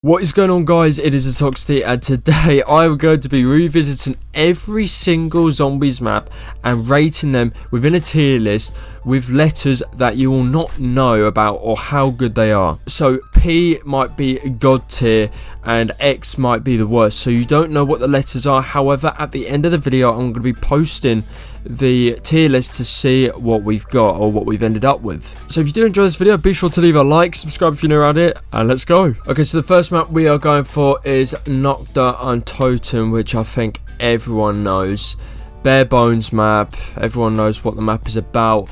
What is going on, guys? It is Atoxity, and today I'm going to be revisiting every single zombies map and rating them within a tier list with letters that you will not know about or how good they are. So P might be God tier and X might be the worst, so you don't know what the letters are. However, at the end of the video I'm going to be posting the tier list to see what we've got or what we've ended up with. So if you do enjoy this video, be sure to leave a like, subscribe if you're new around it, and let's go. Okay, so the first map we are going for is Nocta and Totem, which I think everyone knows. Bare bones map, everyone knows what the map is about,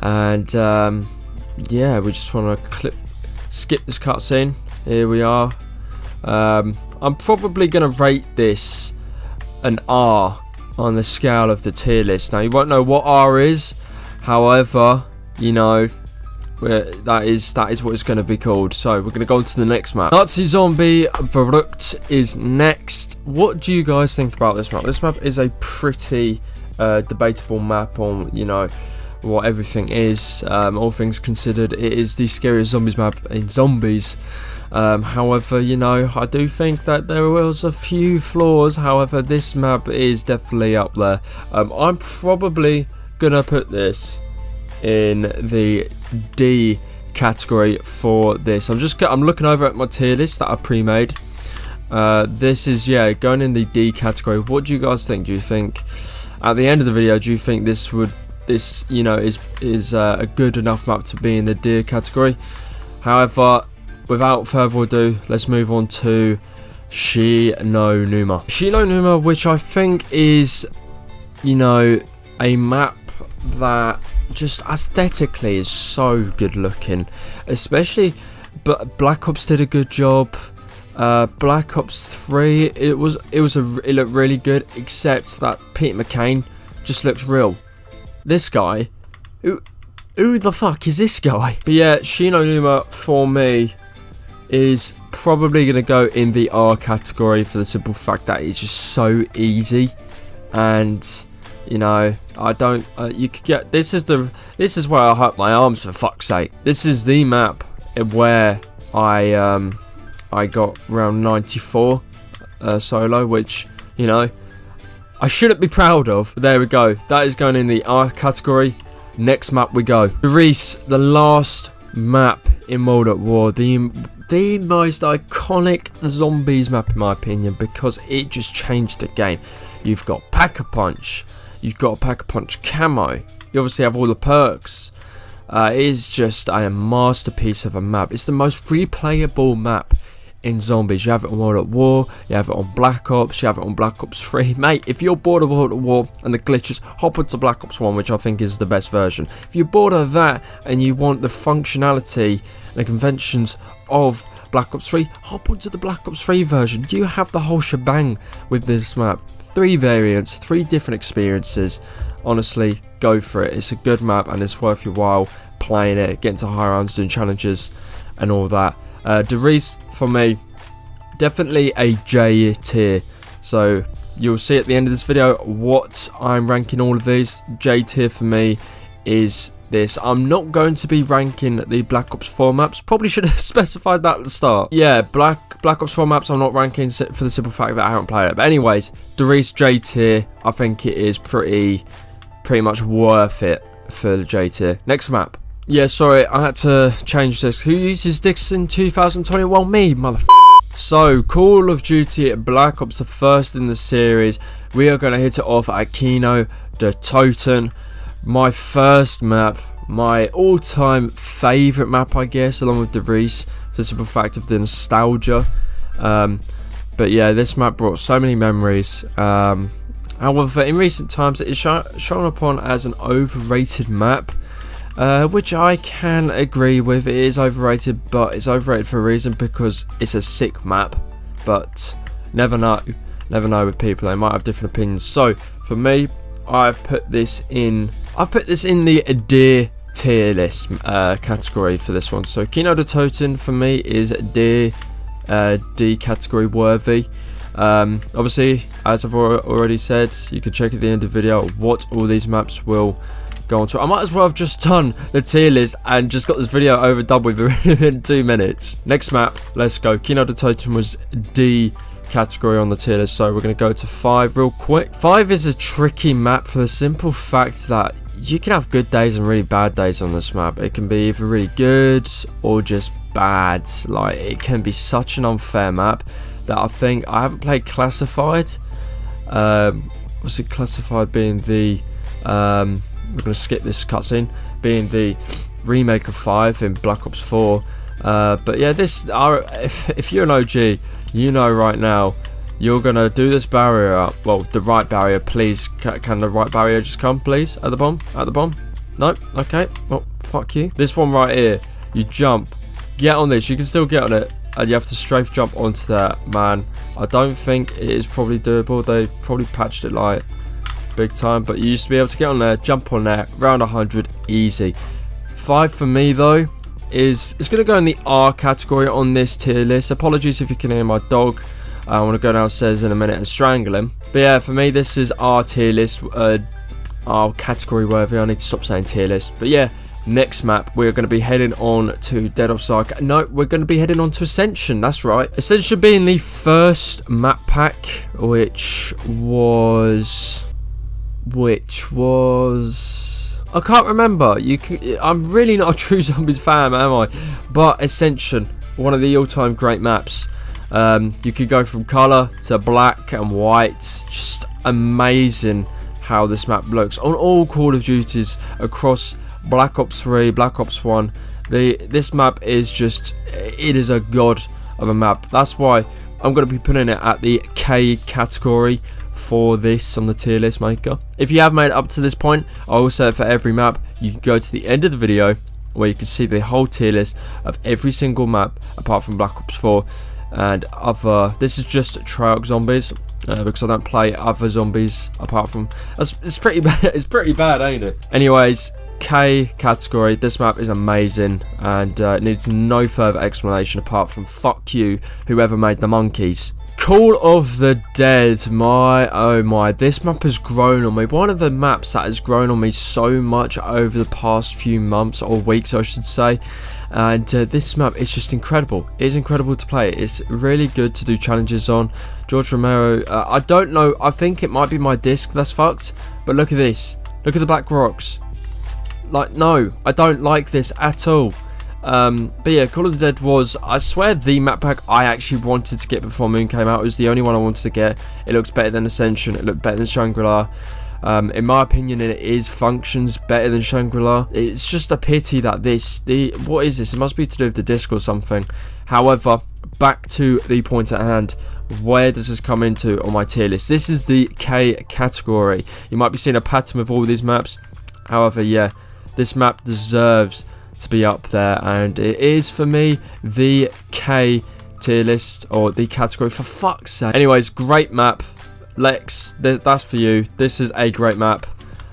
and yeah, we just want to skip this cutscene. Here we are. I'm probably going to rate this an R on the scale of the tier list. Now, you won't know what R is, however, you know, that is what it's going to be called. So we're going to go on to the next map. Nazi Zombie Verrückt is next. What do you guys think about this map? This map is a pretty debatable map on, you know, what everything is. All things considered, it is the scariest zombies map in zombies. However, you know, I do think that there was a few flaws. However, this map is definitely up there. I'm probably gonna put this in the D category for this. I'm looking over at my tier list that I pre-made. This is, yeah, going in the D category. What do you guys think? Do you think at the end of the video, do you think this you know is a good enough map to be in the D category? However, without further ado, let's move on to Shi no Numa. Shi no Numa, which I think is, you know, a map that just aesthetically is so good looking. Especially, but Black Ops did a good job. Black Ops 3, it looked really good, except that Pete McCain just looks real. This guy, who the fuck is this guy? But yeah, Shi no Numa for me is probably going to go in the R category for the simple fact that it's just so easy, and you know, I don't you could get this is where I hurt my arms, for fuck's sake. This is the map where I got round 94 solo, which, you know, I shouldn't be proud of, but there we go. That is going in the R category. Next map we go. Reese, the last map in World at War, the most iconic zombies map in my opinion, because it just changed the game. You've got Pack-a-Punch, you've got Pack-a-Punch camo, you obviously have all the perks. It is just a masterpiece of a map. It's the most replayable map in zombies. You have it on World at War, you have it on Black Ops, you have it on Black Ops 3. Mate, if you're bored of World at War and the glitches, hop onto Black Ops 1, which I think is the best version. If you're bored of that and you want the functionality and the conventions of Black Ops 3, hop onto the Black Ops 3 version. You have the whole shebang with this map. 3 variants, 3 different experiences. Honestly, go for it. It's a good map and it's worth your while playing it, getting to higher rounds, doing challenges and all that. Derice, for me, definitely a J tier. So you'll see at the end of this video what I'm ranking all of these. J tier for me is this. I'm not going to be ranking the Black Ops 4 maps. Probably should have specified that at the start. Yeah, Black Ops 4 maps I'm not ranking for the simple fact that I haven't played it. But anyways, Derice J tier. I think it is pretty much worth it for the J tier. Next map. Yeah, sorry, I had to change this. Who uses this in 2021? Me, motherfucker. So, Call of Duty Black Ops, the first in the series. We are going to hit it off at Kino de Toten. My first map, my all-time favourite map, I guess, along with Derice, for the simple fact of the nostalgia. But yeah, this map brought so many memories. However, in recent times, it is shown upon as an overrated map. Which I can agree with. It is overrated, but it's overrated for a reason, because it's a sick map. But never know with people, they might have different opinions. So for me, I've put this in the D tier list category for this one. So Kino de Toten for me is D category worthy. Obviously, as I've already said, you can check at the end of the video what all these maps will go on to it. I might as well have just done the tier list and just got this video overdone with in 2 minutes. Next map, let's go. Kino de Totem was D category on the tier list, so we're going to go to 5 real quick. 5 is a tricky map for the simple fact that you can have good days and really bad days on this map. It can be either really good or just bad. Like, it can be such an unfair map that I think I haven't played Classified. What's it? Classified being the we're gonna skip this cutscene, being the remake of 5 in Black Ops 4. But yeah, if you're an OG, you know right now you're gonna do this barrier up. Well, the right barrier, please. Can the right barrier just come, please? At the bomb? At the bomb? No? Okay. Well, fuck you. This one right here, you jump, get on this. You can still get on it, and you have to strafe jump onto that. Man, I don't think it is probably doable. They've probably patched it like big time, but you used to be able to get on there, jump on there, round 100, easy. 5 for me though is it's gonna go in the R category on this tier list. Apologies if you can hear my dog. I want to go downstairs in a minute and strangle him. But yeah, for me, this is our tier list, our category worthy. I need to stop saying tier list. But yeah, next map, we're going to be heading on to Dead Ops Arc. No, we're going to be heading on to Ascension. That's right. Ascension being the first map pack, which was I can't remember. I'm really not a true Zombies fan, am I? But Ascension, one of the all-time great maps. You could go from colour to black and white. Just amazing how this map looks on all Call of Duties across Black Ops 3, Black Ops 1. This map is just, it is a god of a map. That's why I'm going to be putting it at the K category for this on the tier list maker. If you have made it up to this point, I will say for every map, you can go to the end of the video where you can see the whole tier list of every single map apart from Black Ops 4 and other. This is just Treyarch zombies because I don't play other zombies apart from. It's pretty bad. It's pretty bad, ain't it? Anyways, K category. This map is amazing and needs no further explanation apart from fuck you, whoever made the monkeys. Call of the Dead, my oh my, this map has grown on me. One of the maps that has grown on me so much over the past few months or weeks, I should say. And this map is just incredible. It is incredible to play. It's really good to do challenges on. George Romero, I don't know, I think it might be my disc that's fucked, but look at this. Look at the black rocks. Like, no, I don't like this at all. But yeah, Call of the Dead was, I swear, the map pack I actually wanted to get before Moon came out. It was the only one I wanted to get. It looks better than Ascension. It looked better than Shangri-La. In my opinion, it functions better than Shangri-La. It's just a pity that what is this? It must be to do with the disc or something. However, back to the point at hand. Where does this come into on my tier list? This is the K category. You might be seeing a pattern with all these maps. However, yeah, this map deserves to be up there, and it is for me the K tier list, or the category, for fuck's sake. Anyways, great map. Lex, that's for you. This is a great map.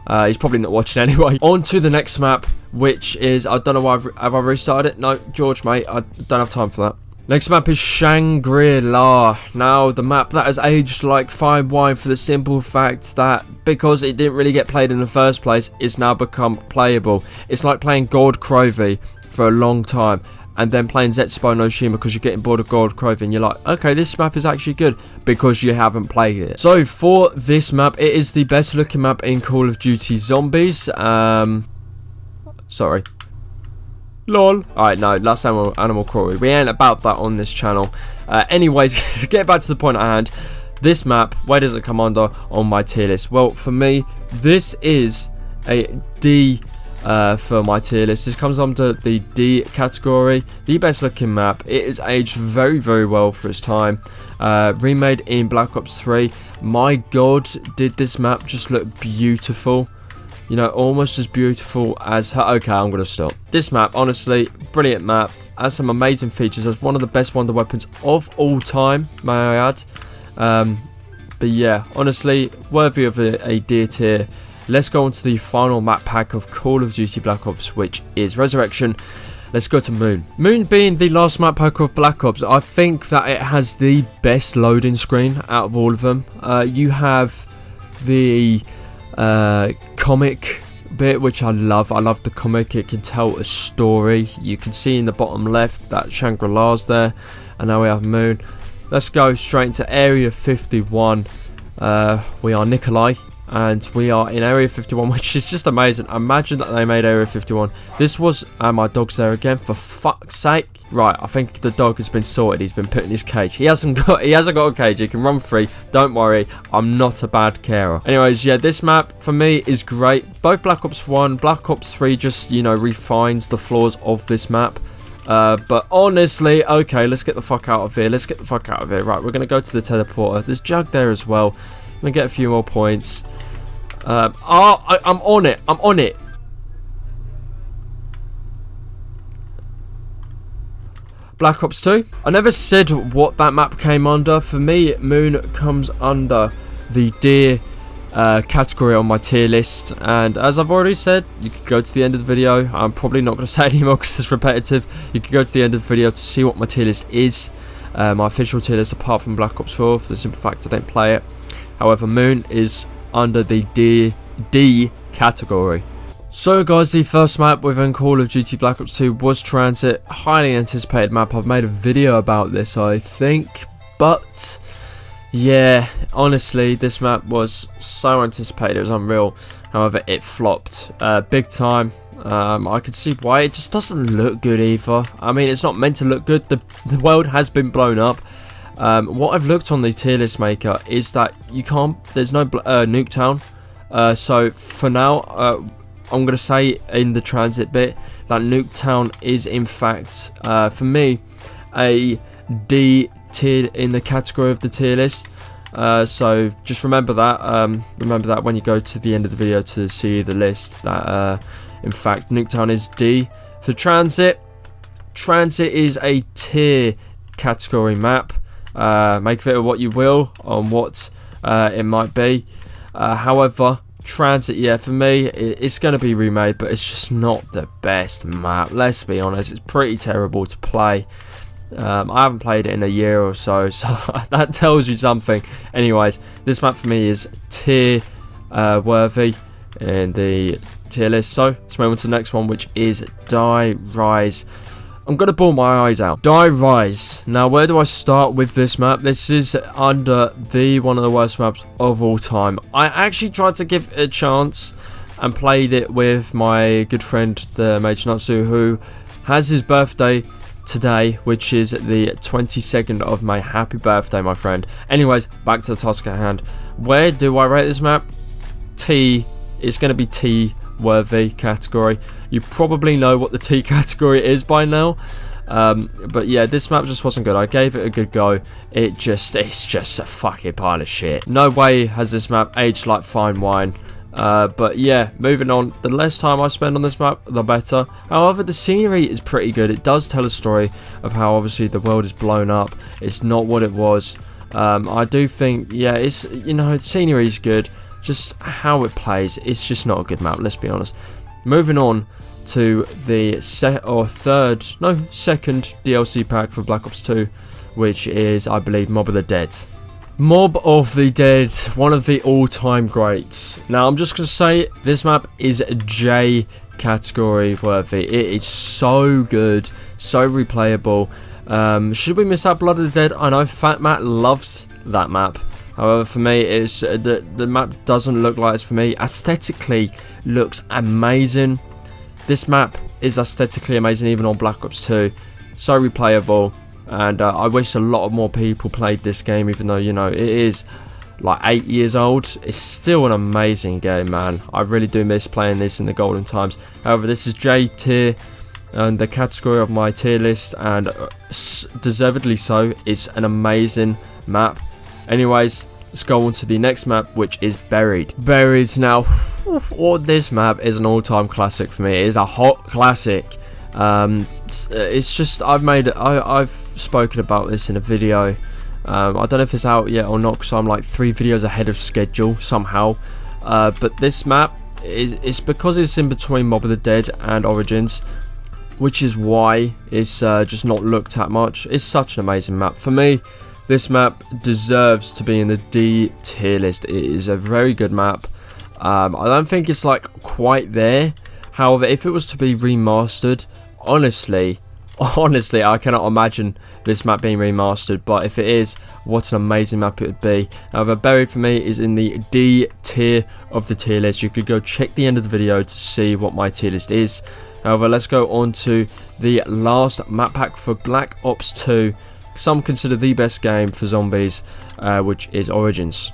He's probably not watching anyway. On to the next map, which is, I don't know why, have I restarted it? No, George, mate, I don't have time for that. Next map is Shangri-La. Now, the map that has aged like fine wine for the simple fact that because it didn't really get played in the first place, it's now become playable. It's like playing Gold Crovey for a long time and then playing Zetsubo no Shima because you're getting bored of Gold Crovey and you're like, okay, this map is actually good because you haven't played it. So for this map, it is the best looking map in Call of Duty Zombies. Sorry. LOL. Alright, no, that's Animal Cruelty. We ain't about that on this channel. Anyways, get back to the point at hand. This map, where does it come under on my tier list? Well, for me, this is a D for my tier list. This comes under the D category. The best looking map. It is aged very, very well for its time. Remade in Black Ops 3. My god, did this map just look beautiful. You know, almost as beautiful as her. Okay, I'm going to stop. This map, honestly, brilliant map. Has some amazing features. Has one of the best wonder weapons of all time, may I add. But yeah, honestly, worthy of a D tier. Let's go on to the final map pack of Call of Duty Black Ops, which is Resurrection. Let's go to Moon. Moon being the last map pack of Black Ops, I think that it has the best loading screen out of all of them. You have the comic bit, which I love. I love the comic. It can tell a story. You can see in the bottom left that Shangri-La's there, and now we have Moon. Let's go straight into Area 51. We are Nikolai, and we are in Area 51, which is just amazing. Imagine that they made Area 51. This was, my dog's there again, for fuck's sake. Right, I think the dog has been sorted. He's been put in his cage. He hasn't got a cage. He can run free. Don't worry, I'm not a bad carer. Anyways, yeah, this map for me is great. Both Black Ops 1, Black Ops 3 just, you know, refines the flaws of this map. But honestly, okay, let's get the fuck out of here. Let's get the fuck out of here. Right, we're gonna go to the teleporter. There's Jug there as well. I'm gonna get a few more points. I'm on it. I'm on it. Black Ops 2. I never said what that map came under. For me, Moon comes under the deer category on my tier list, and as I've already said, you could go to the end of the video. I'm probably not going to say anymore because it's repetitive. You could go to the end of the video to see what my tier list is, my official tier list apart from Black Ops 4 for the simple fact I don't play it. However, Moon is under the D category. So guys, the first map within Call of Duty Black Ops 2 was Transit. Highly anticipated map. I've made a video about this, I think, but yeah, honestly, this map was so anticipated. It was unreal. However, it flopped big time. I could see why. It just doesn't look good either. I mean, it's not meant to look good. The world has been blown up. What I've looked on the tier list maker is that you can't, there's no Nuketown. So for now, I'm going to say in the Transit bit that Nuketown is in fact, for me, a D tier in the category of the tier list. So just remember that when you go to the end of the video to see the list, that in fact Nuketown is D. For Transit is a tier category map. Make of it what you will on what it might be. However, Transit, yeah, for me, it's going to be remade, but it's just not the best map. Let's be honest, it's pretty terrible to play. I haven't played it in a year or so, so that tells you something. Anyways, this map for me is tier worthy in the tier list. So let's move on to the next one, which is Die Rise. I'm going to bawl my eyes out. Die Rise. Now, where do I start with this map? This is under one of the worst maps of all time. I actually tried to give it a chance and played it with my good friend, the Major Natsu, who has his birthday today, which is the 22nd of May. Happy birthday, my friend. Anyways, back to the task at hand. Where do I rate this map? T. It's going to be T worthy category. You probably know what the T category is by now, but yeah, this map just wasn't good. I gave it a good go. It's just a fucking pile of shit. No way has this map aged like fine wine. But yeah, moving on. The less time I spend on this map, the better. However, the scenery is pretty good. It does tell a story of how obviously the world is blown up. It's not what it was. I do think, yeah, it's, you know, the scenery is good. Just how it plays, it's just not a good map, let's be honest. Moving on to the second DLC pack for Black Ops 2, which is, I believe, Mob of the Dead. Mob of the Dead, one of the all-time greats. Now, I'm just going to say, this map is J category worthy. It is so good, so replayable. Should we miss out Blood of the Dead? I know Fat Matt loves that map. However, for me, it's the map doesn't look like it's for me. Aesthetically, looks amazing. This map is aesthetically amazing, even on Black Ops 2. So replayable, and I wish a lot more people played this game, even though, you know, it is like 8 years old. It's still an amazing game, man. I really do miss playing this in the golden times. However, this is J tier, and the category of my tier list, and deservedly so. It's an amazing map. Anyways, let's go on to the next map, which is Buried. Buried, now, this map is an all-time classic for me. It is a hot classic. It's just, I've spoken about this in a video. I don't know if it's out yet or not, because I'm like 3 videos ahead of schedule somehow. But this map, it's because it's in between Mob of the Dead and Origins, which is why it's just not looked at much. It's such an amazing map. For me, this map deserves to be in the D tier list. It is a very good map. I don't think it's like quite there. However, if it was to be remastered, honestly, I cannot imagine this map being remastered, but if it is, what an amazing map it would be. However, Buried for me is in the D tier of the tier list. You could go check the end of the video to see what my tier list is. However, let's go on to the last map pack for Black Ops 2. Some consider the best game for zombies, which is Origins.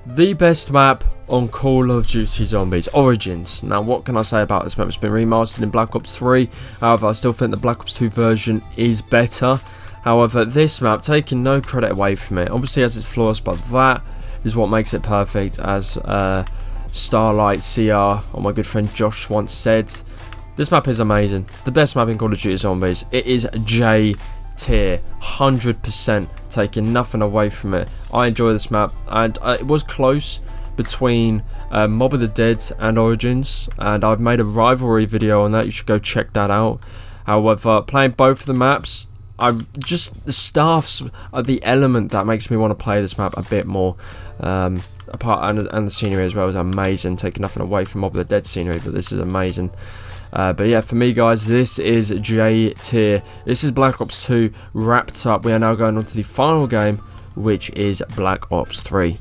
The best map on Call of Duty Zombies, Origins. Now, what can I say about this map? It's been remastered in Black Ops 3. However, I still think the Black Ops 2 version is better. However, this map, taking no credit away from it, obviously has its flaws, but that is what makes it perfect, as Starlight CR, or my good friend Josh, once said. This map is amazing. The best map in Call of Duty Zombies. It is J tier, 100%, taking nothing away from it. I enjoy this map, and it was close between Mob of the Dead and Origins, and I've made a rivalry video on that. You should go check that out. However, playing both of the maps, the staffs are the element that makes me want to play this map a bit more. And the scenery as well is amazing, taking nothing away from Mob of the Dead scenery, but this is amazing. But yeah, for me guys, this is J tier. This is Black Ops 2 wrapped up. We are now going on to the final game, which is Black Ops 3.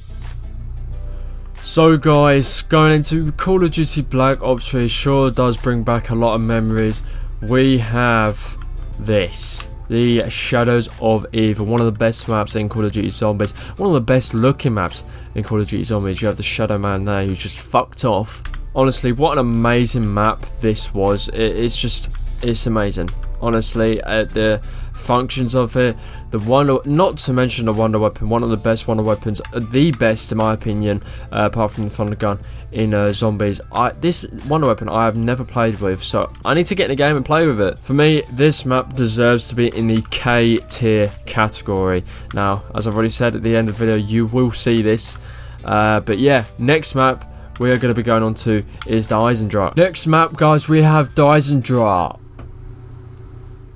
So guys, going into Call of Duty Black Ops 3 sure does bring back a lot of memories. We have this. The Shadows of Evil, one of the best maps in Call of Duty Zombies. One of the best looking maps in Call of Duty Zombies. You have the Shadow Man there who's just fucked off. Honestly, what an amazing map this was. It's amazing. Honestly, the functions of it, not to mention the Wonder Weapon, one of the best Wonder Weapons, the best in my opinion, apart from the Thunder Gun in Zombies. This Wonder Weapon I have never played with, so I need to get in the game and play with it. For me, this map deserves to be in the K tier category. Now, as I've already said at the end of the video, you will see this. But yeah, next map we are going to be going on to is the Eisendrache. Next map, guys, we have the Eisendrache.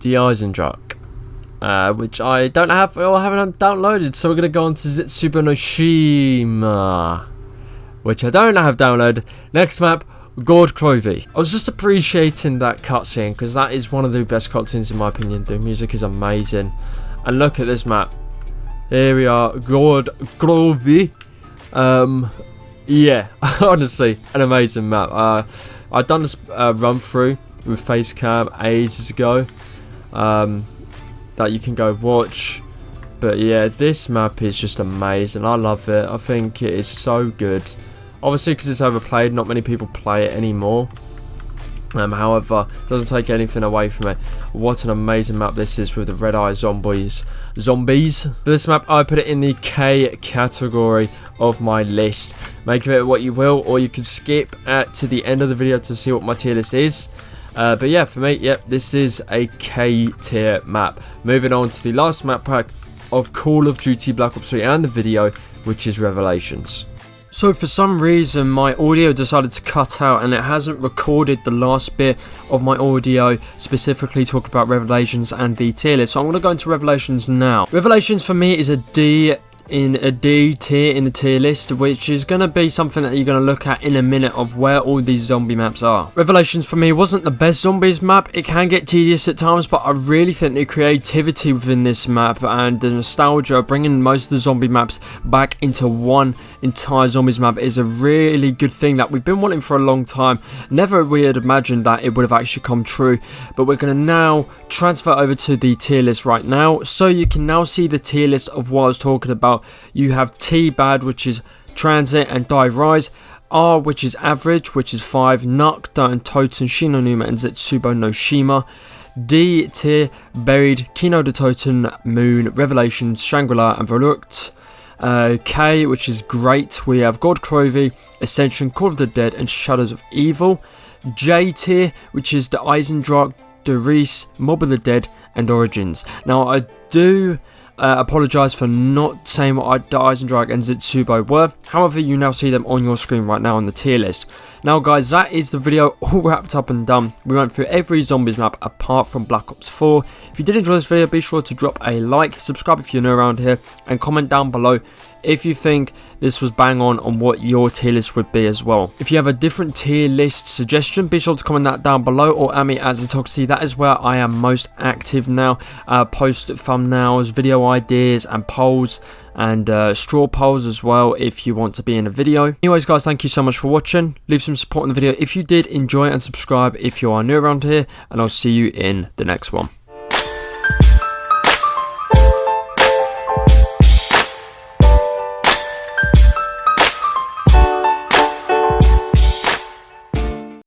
The Eisendrache, which I don't have or haven't downloaded, so we're going to go on to Zitsuba no Shima, which I don't have downloaded. Next map, Gord Crovey. I was just appreciating that cutscene because that is one of the best cutscenes in my opinion. The music is amazing, and look at this map. Here we are, Gord Crovey. Yeah, honestly, an amazing map. I've done this run through with Facecam ages ago, that you can go watch. But yeah, this map is just amazing. I love it. I think it is so good. Obviously, because it's overplayed, not many people play it anymore. However, it doesn't take anything away from it. What an amazing map this is with the red eye zombies. For this map, I put it in the K category of my list. Make of it what you will, or you can skip to the end of the video to see what my tier list is. But yeah, for me, yep, this is a K tier map. Moving on to the last map pack of Call of Duty Black Ops 3 and the video, which is Revelations. So for some reason my audio decided to cut out and it hasn't recorded the last bit of my audio specifically talking about Revelations and the tier list. So I'm going to go into Revelations now. Revelations for me is a D tier in the tier list, which is going to be something that you're going to look at in a minute of where all these zombie maps are. Revelations for me wasn't the best zombies map. It can get tedious at times, but I really think the creativity within this map and the nostalgia, bringing most of the zombie maps back into one entire zombies map, is a really good thing that we've been wanting for a long time. Never we had imagined that it would have actually come true, but we're going to now transfer over to the tier list right now, so you can now see the tier list of what I was talking about. You have T bad, which is transit and dive rise. R, which is average, which is 5. Nuck, Dirt, Toten, Shino Numa, and Zetsubo no Shima. D tier, Buried, Kino de Toten, Moon, Revelations, Shangri-La, and Verlucht. K, which is great. We have God Crovey, Ascension, Call of the Dead, and Shadows of Evil. J tier, which is the Eisendrache, the Reese, Mob of the Dead, and Origins. Now, I do apologise for not saying what the Eisendrache and Zetsubo were. However, you now see them on your screen right now on the tier list. Now guys, that is the video all wrapped up and done. We went through every zombies map apart from Black Ops 4. If you did enjoy this video, be sure to drop a like, subscribe if you're new around here, and comment down below if you think this was bang on what your tier list would be as well. If you have a different tier list suggestion, be sure to comment that down below, or add me as Xtoxy. That is where I am most active now. Post thumbnails, video ideas, and polls, and straw polls as well if you want to be in a video. Anyways guys, thank you so much for watching. Leave some support in the video if you did enjoy, and subscribe if you are new around here, and I'll see you in the next one.